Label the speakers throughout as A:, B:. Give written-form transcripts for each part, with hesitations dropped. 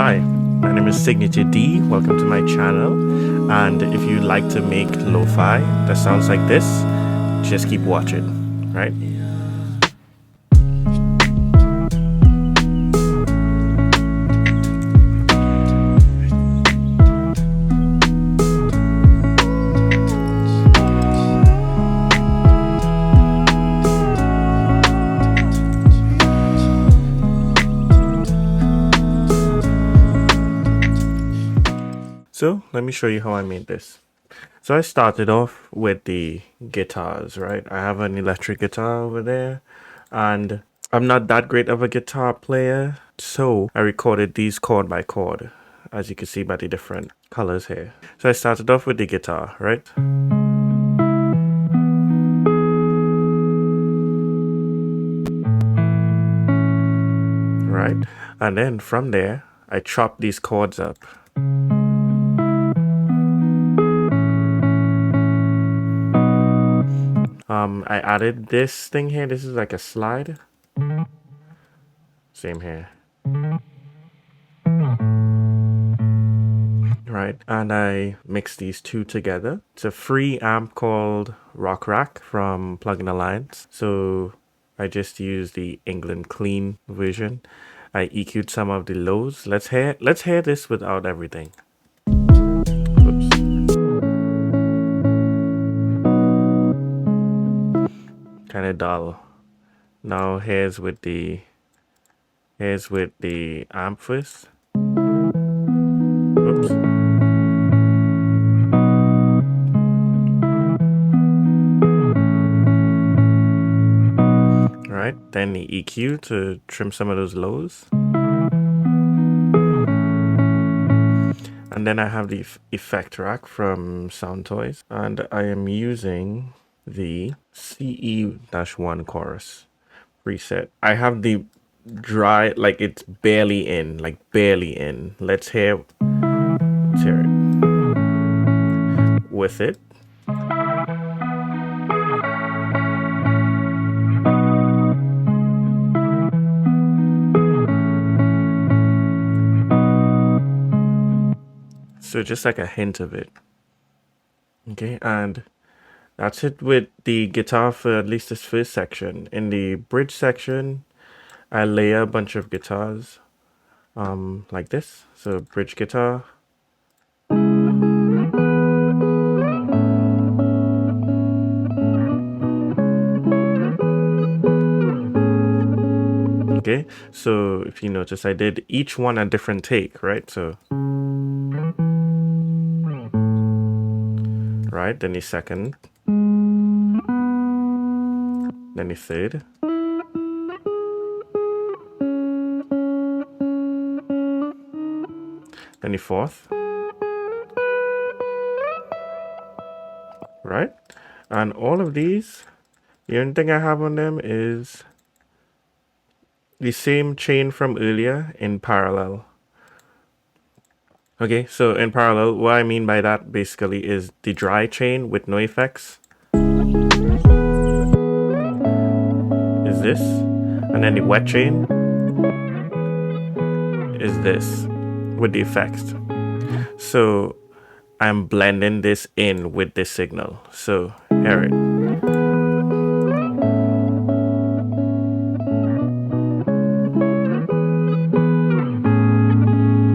A: Hi, my name is Signature D. Welcome to my channel. And if you like to make lo-fi that sounds like this, just keep watching, right? So let me show you how I made this. So I started off with the guitars, right? I have an electric guitar over there, and I'm not that great of a guitar player, so I recorded these chord by chord, as you can see by the different colors here. So I started off with the guitar, right? Right? And then from there, I chopped these chords up. I added this thing here. This is like a slide. Same here. Right, and I mixed these two together. It's a free amp called Rock Rack from Plugin Alliance. So I just used the England Clean version. I EQ'd some of the lows. Let's hear this without everything. Oops. Kind of dull. Now here's with the amp first. Oops. Right, then the EQ to trim some of those lows. And then I have the effect rack from Sound Toys, and I am using the CE-1 chorus preset. I have the dry, like it's barely in, Let's hear it with it. So just like a hint of it. Okay, and that's it with the guitar for at least this first section. In the bridge section, I layer a bunch of guitars like this. So bridge guitar. Okay, so if you notice, I did each one a different take, right? So, right, then the second, then the third, then the fourth, right? And all of these, the only thing I have on them is the same chain from earlier in parallel. Okay, so in parallel, what I mean by that basically is the dry chain with no effects is this, and then the wet chain is this with the effects. So I'm blending this in with this signal. So hear it.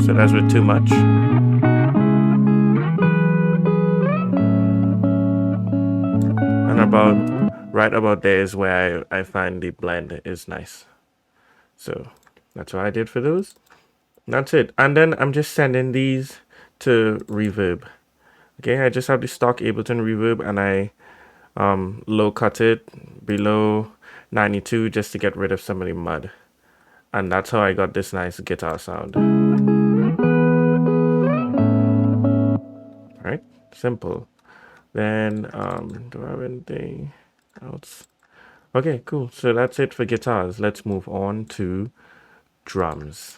A: So that's with too much. And right about there is where I find the blend is nice. So that's what I did for those. That's it. And then I'm just sending these to reverb. Okay, I just have the stock Ableton reverb, and I low cut it below 92 just to get rid of some of the mud. And that's how I got this nice guitar sound. Right? Simple. Then do I have anything else? Okay, cool. So that's it for guitars. Let's move on to drums.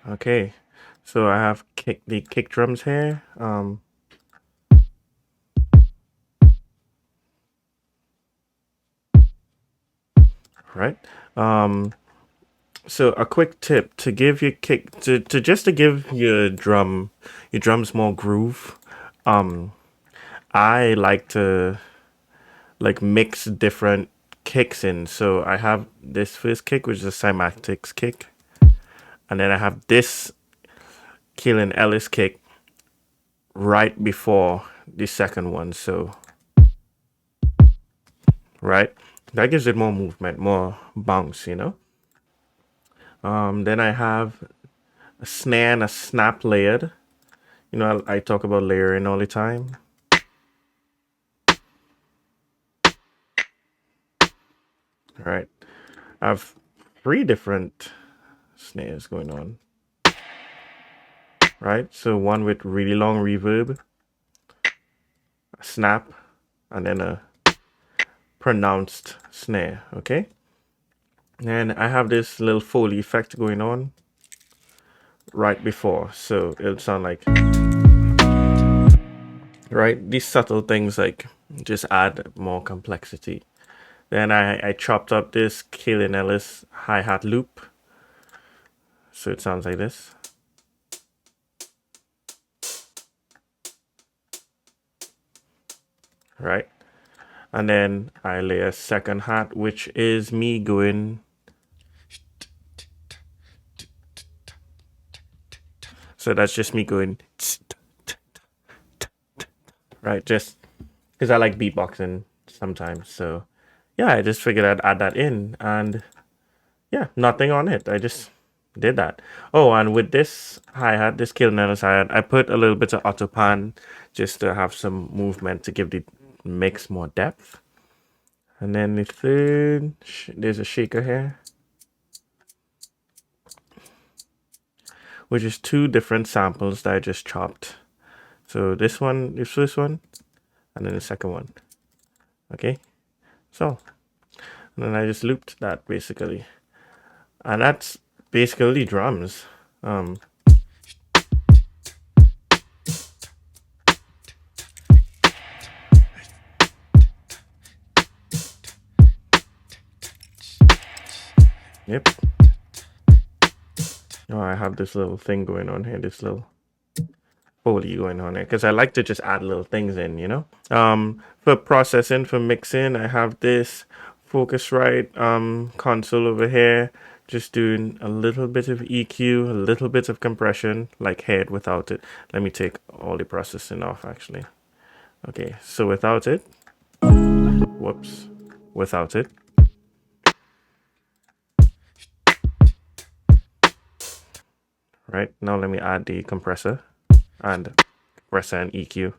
A: Okay, so I have the kick drums here. right? So a quick tip to give your kick to just to give your drums more groove. I like to like mix different kicks in. So I have this first kick, which is a cymatics kick, and then I have this Keelan Ellis kick right before the second one. So right, that gives it more movement, more bounce, you know. Then I have a snare and a snap layered. You know, I talk about layering all the time. All right, I have three different snares going on. Right, so one with really long reverb, a snap, and then a pronounced snare. Okay, and I have this little Foley effect going on right before, so it'll sound like right. These subtle things like just add more complexity. Then I chopped up this Kaelin Ellis hi-hat loop. So it sounds like this. Right? And then I lay a second hat, which is me going. So that's just me going. Right? Just because I like beatboxing sometimes. So yeah, I just figured I'd add that in. And yeah, nothing on it. I just did that. Oh, and with this hi-hat, this Kaelin Ellis hi-hat, I put a little bit of autopan just to have some movement to give the mix more depth. And then the third, there's a shaker here, which is two different samples that I just chopped. So this one, this first one, and then the second one. Okay, so and then I just looped that basically, and that's basically drums. Yep. Oh, I have this little thing going on here, this little Foley going on here, because I like to just add little things in, you know. For processing, for mixing, I have this Focusrite console over here, just doing a little bit of EQ, a little bit of compression, like head without it. Let me take all the processing off actually. Okay, so without it, whoops, without it. Right, now let me add the compressor and EQ.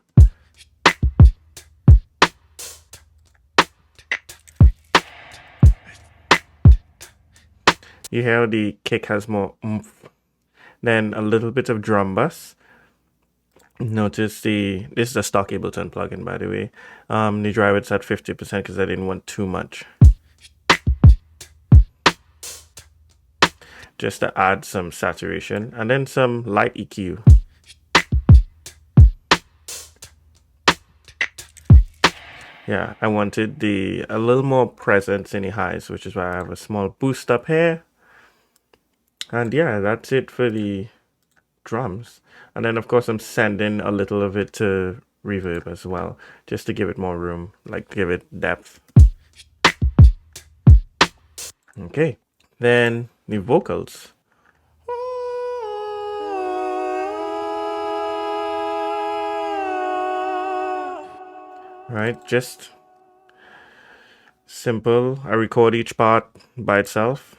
A: You hear the kick has more oomph, then a little bit of drum bass. Notice this is a stock Ableton plugin, by the way. The driver's at 50% because I didn't want too much. Just to add some saturation and then some light EQ. Yeah, I wanted a little more presence in the highs, which is why I have a small boost up here. And yeah, that's it for the drums. And then of course I'm sending a little of it to reverb as well, just to give it more room, like give it depth. Okay, then the vocals. Right, just simple. I record each part by itself.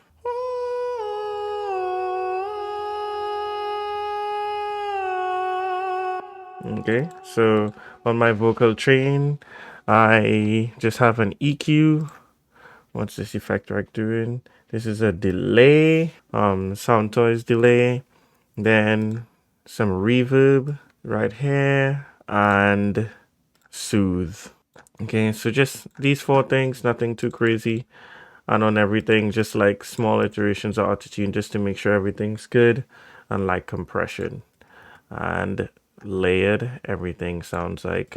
A: Okay, so on my vocal train, I just have an EQ. What's this effect right doing? This is a delay, Soundtoys delay, then some reverb right here, and soothe. Okay, so just these four things, nothing too crazy. And on everything, just like small iterations of autotune just to make sure everything's good, and like compression. And layered, everything sounds like.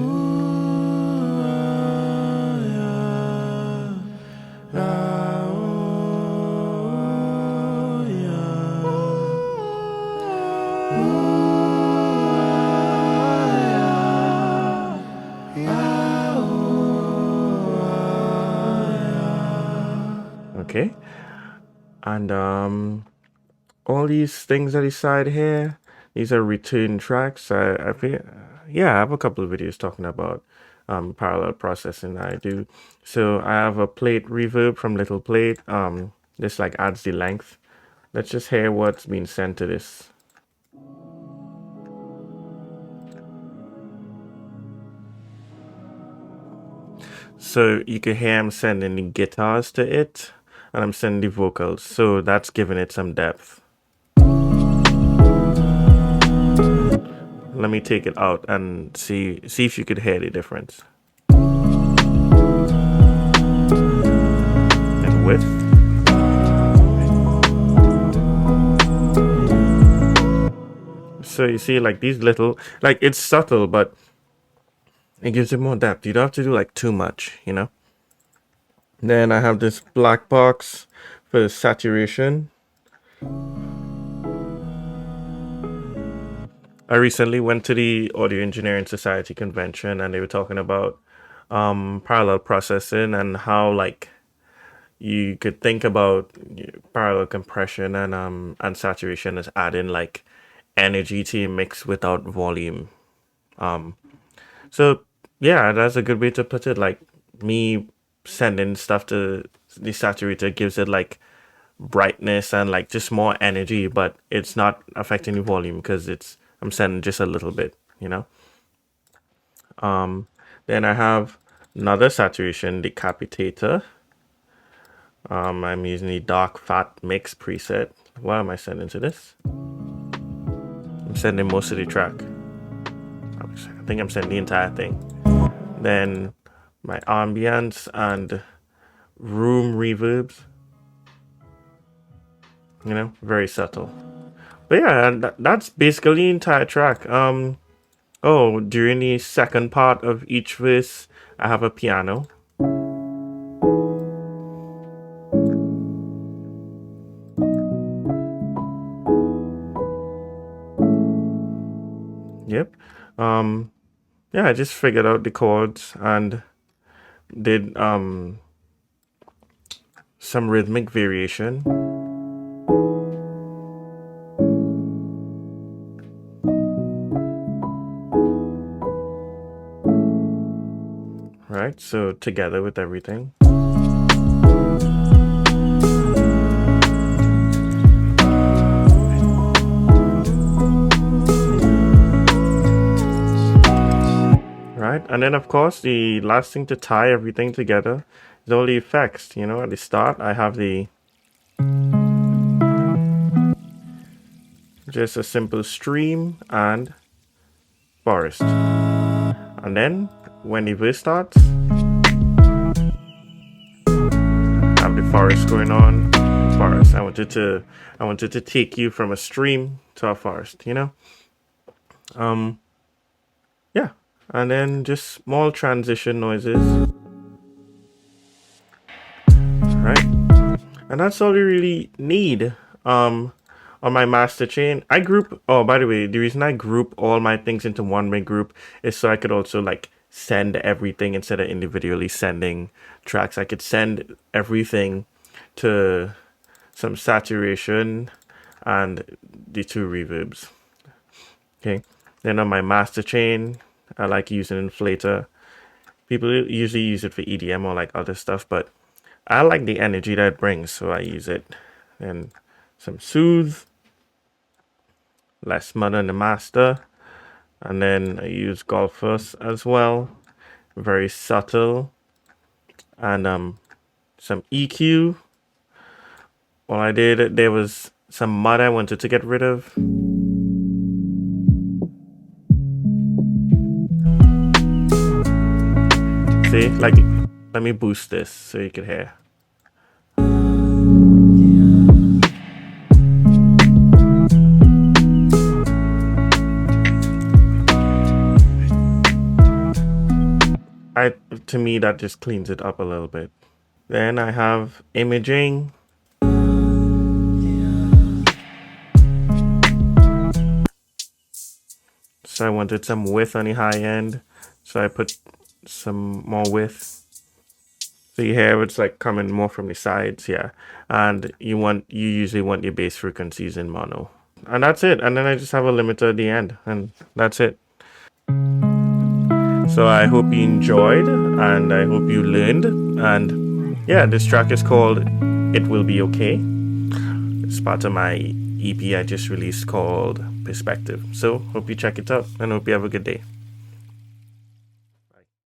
A: Okay. And all these things on the side here, these are return tracks. I think, yeah, I have a couple of videos talking about parallel processing I do. So I have a plate reverb from Little Plate. This like adds the length. Let's just hear what's being sent to this. So you can hear I'm sending the guitars to it, and I'm sending the vocals. So that's giving it some depth. Let me take it out and see if you could hear the difference. And width. So you see like these little, like it's subtle, but it gives it more depth. You don't have to do like too much, you know? Then I have this black box for saturation. I recently went to the Audio Engineering Society convention and they were talking about parallel processing and how like you could think about parallel compression and saturation as adding like energy to your mix without volume. So yeah, that's a good way to put it. Like me sending stuff to the saturator gives it like brightness and like just more energy, but it's not affecting the volume because I'm sending just a little bit, you know. Then I have another saturation decapitator. I'm using the dark fat mix preset. Why am I sending to this? I'm sending most of the track. I think I'm sending the entire thing. Then my ambience and room reverbs. You know, very subtle. But yeah, that's basically the entire track. Oh, during the second part of each verse, I have a piano. Yep. Yeah, I just figured out the chords and did some rhythmic variation. Right, so together with everything. Right, and then of course the last thing to tie everything together is all the effects. You know, at the start I have just a simple stream and forest. And then when the verse starts, I have the forest going on. Forest. I wanted to take you from a stream to a forest, you know? Yeah. And then just small transition noises. Right? And that's all you really need. On my master chain, I group. Oh, by the way, the reason I group all my things into one big group is so I could also like send everything instead of individually sending tracks. I could send everything to some saturation and the two reverbs. Okay. Then on my master chain, I like using inflator. People usually use it for EDM or like other stuff, but I like the energy that it brings, so I use it. And some soothe, less mud on the master, and then I use golfers as well, very subtle, and some EQ. All I did, there was some mud I wanted to get rid of. See, like, let me boost this so you can hear. To me, that just cleans it up a little bit. Then I have imaging. So I wanted some width on the high end, so I put some more width. So you hear it's like coming more from the sides, yeah. And you usually want your bass frequencies in mono. And that's it. And then I just have a limiter at the end, and that's it. So I hope you enjoyed, and I hope you learned. And yeah, this track is called It Will Be Okay. It's part of my EP I just released called Perspective. So hope you check it out, and hope you have a good day.